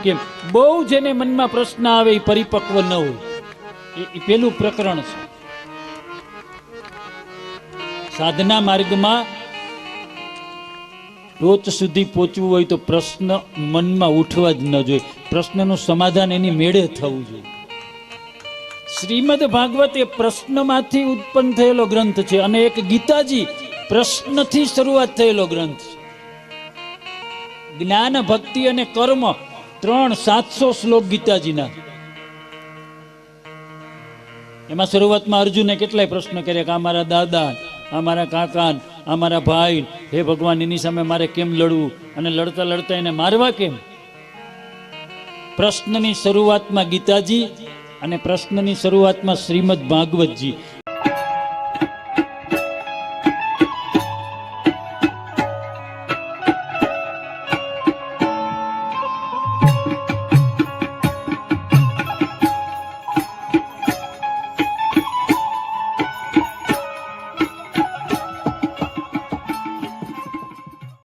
કેમ બહુ જેને મનમાં પ્રશ્ન આવે એ પરિપક્વ ન હોય, એ પેલું પ્રકરણ છે. સાધના માર્ગમાં ટોચ સુધી પહોંચવું હોય તો પ્રશ્ન મનમાં ઉઠવા જ ન જોઈએ. પ્રશ્નનું સમાધાન એની મેળે થવું જોઈએ. શ્રીમદ ભાગવત એ પ્રશ્નમાંથી ઉત્પન્ન થયેલો ગ્રંથ છે અને એક ગીતાજી પ્રશ્નથી શરૂઆત થયેલો ગ્રંથ છે. જ્ઞાન, ભક્તિ અને કર્મ 700 શ્લોક ગીતાજીના. એમાં શરૂઆતમાં અર્જુને કેટલાય પ્રશ્ન કર્યા કે આ મારા દાદા, આ મારા કાકા, આ મારા ભાઈ, હે ભગવાન એની સામે મારે કેમ લડવું, અને લડતા લડતા એને મારવા કેમ? પ્રશ્નની શરૂઆતમાં ગીતાજી અને પ્રશ્નની શરૂઆતમાં શ્રીમદ ભાગવતજી.